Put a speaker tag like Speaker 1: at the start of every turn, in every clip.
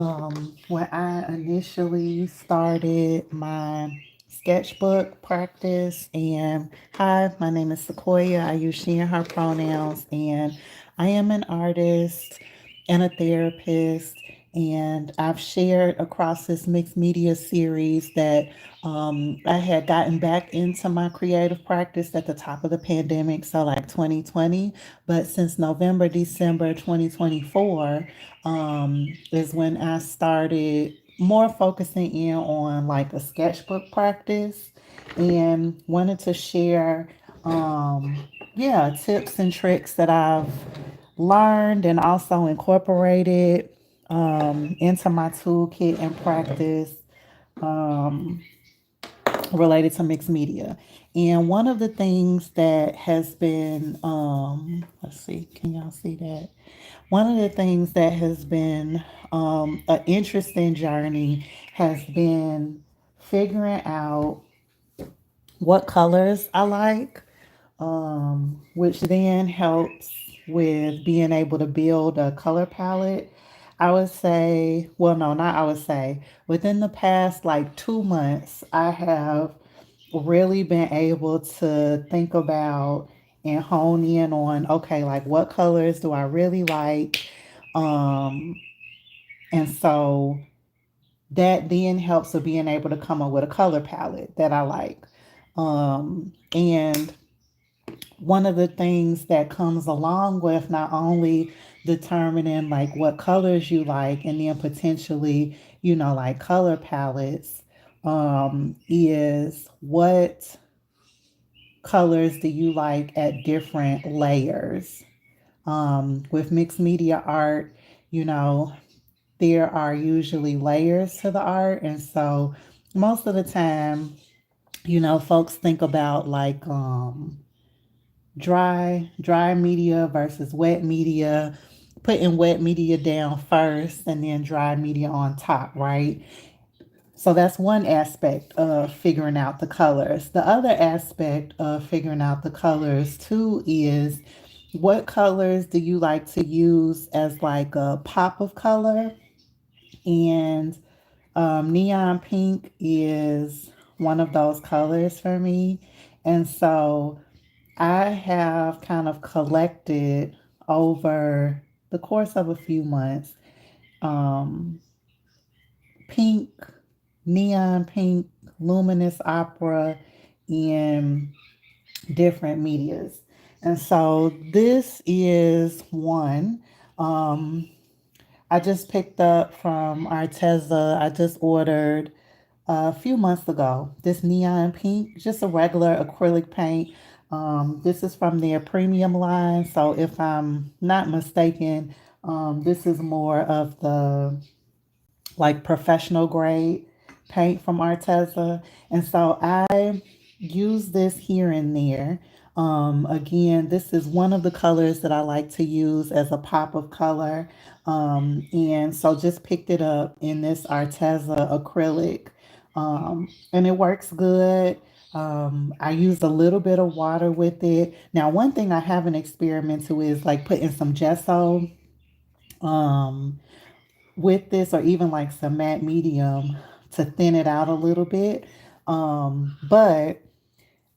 Speaker 1: When I initially started my sketchbook practice, and hi, my name is Sequoia. I use she and her pronouns, and I am an artist and a therapist. And I've shared across this mixed media series that I had gotten back into my creative practice at the top of the pandemic, so like 2020. But since November, December 2024, is when I started more focusing in on like a sketchbook practice and wanted to share, yeah, tips and tricks that I've learned and also incorporated into my toolkit and practice related to mixed media. And one of the things that has been, let's see, can y'all see that? One of the things that has been an interesting journey has been figuring out what colors I like, which then helps with being able to build a color palette. I would say, well, no, not I would say, within the past like 2 months, I have really been able to think about and hone in on, okay, like what colors do I really like? Um, and so that then helps with being able to come up with a color palette that I like. And one of the things that comes along with not only determining like what colors you like and then potentially, like color palettes, is what colors do you like at different layers. With mixed media art, you know, there are usually layers to the art. And so most of the time, folks think about like dry media versus wet media, putting wet media down first and then dry media on top, right? So that's one aspect of figuring out the colors. The other aspect of figuring out the colors too is what colors do you like to use as like a pop of color? And neon pink is one of those colors for me. And so I have kind of collected over the course of a few months um, pink, neon pink, luminous opera in different medias. And so this is one. Um, I just picked up from Arteza. I just ordered a few months ago this neon pink, just a regular acrylic paint. This is from their premium line. So if I'm not mistaken, this is more of the like professional grade paint from Arteza. And so I use this here and there. Again, this is one of the colors that I like to use as a pop of color. And so just picked it up in this Arteza acrylic. And it works good. I use a little bit of water with it. Now, one thing I haven't experimented with is like putting some gesso um, with this, or even like some matte medium to thin it out a little bit. But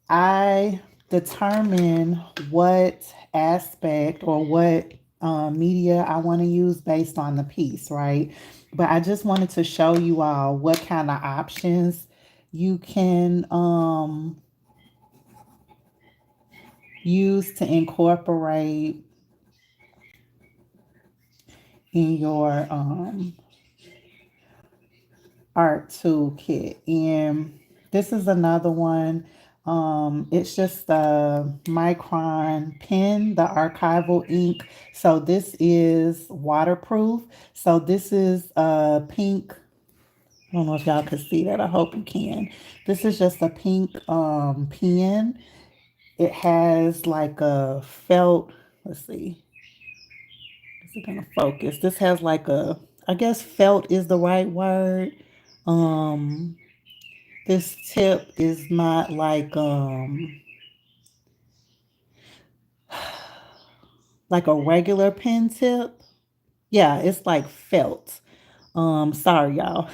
Speaker 1: I determine what aspect or what media I want to use based on the piece, right? But I just wanted to show you all what kind of options you can use to incorporate in your art toolkit. And this is another one. It's just a micron pen, the archival ink. So this is waterproof. So this is a pink. I don't know if y'all can see that. I hope you can. This is just a pink pen. It has like a felt. Let's see. Is it gonna focus? This has like a. I guess felt is the right word. Um, This tip is not like a regular pen tip. Yeah, it's like felt. Sorry, y'all.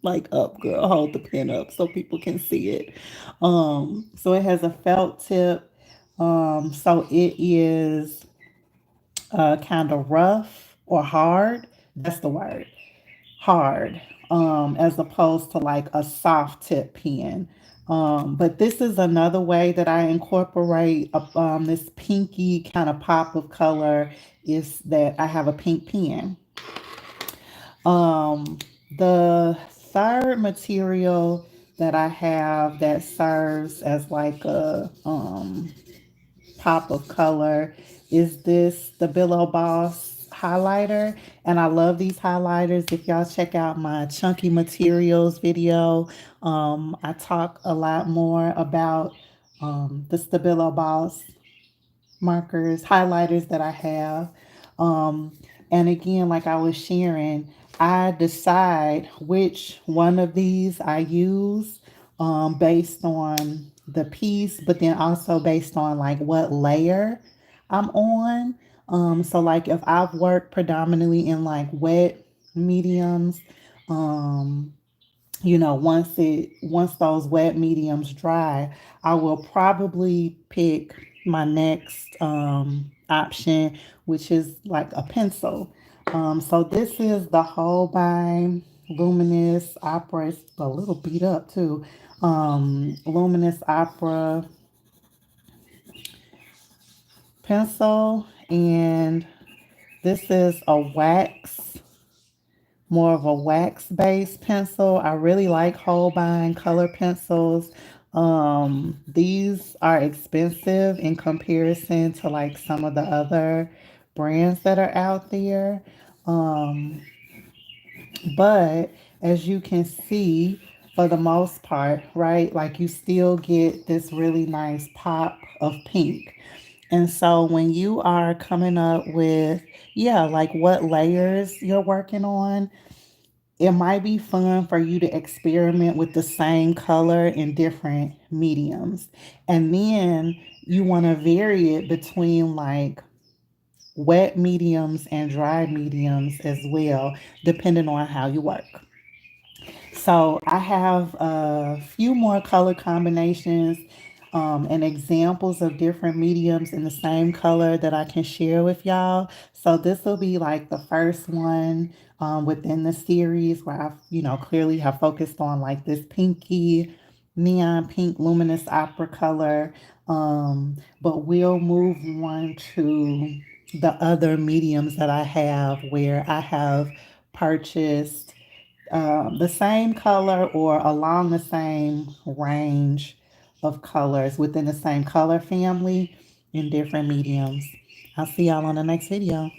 Speaker 1: Like up, girl, hold the pen up so people can see it. So it has a felt tip. So it is kind of rough or hard. That's the word, hard, as opposed to like a soft tip pen. But this is another way that I incorporate this pinky kind of pop of color is that I have a pink pen. Um, the third material that I have that serves as like a pop of color is this the Billow Boss highlighter. And I love these highlighters. If y'all check out my chunky materials video, I talk a lot more about the Stabilo Boss markers, highlighters that I have. Um, and again, like I was sharing, I decide which one of these I use based on the piece, but then also based on like what layer I'm on. So like if I've worked predominantly in like wet mediums, um, once those wet mediums dry, I will probably pick my next option, which is like a pencil. So this is the Holbein Luminous Opera. It's a little beat up too. Luminous Opera pencil, and this is a wax, more of a wax based pencil. I really like Holbein color pencils. These are expensive in comparison to like some of the other brands that are out there. Um, but as you can see, for the most part, right, like you still get this really nice pop of pink. And so when you are coming up with, yeah, like what layers you're working on, it might be fun for you to experiment with the same color in different mediums. And then you want to vary it between like wet mediums and dry mediums as well, depending on how you work. So I have a few more color combinations and examples of different mediums in the same color that I can share with y'all. So this will be like the first one within the series where I, clearly have focused on like this pinky, neon pink, luminous opera color. But we'll move on to the other mediums that I have where I have purchased the same color or along the same range of colors within the same color family in different mediums. I'll see y'all on the next video.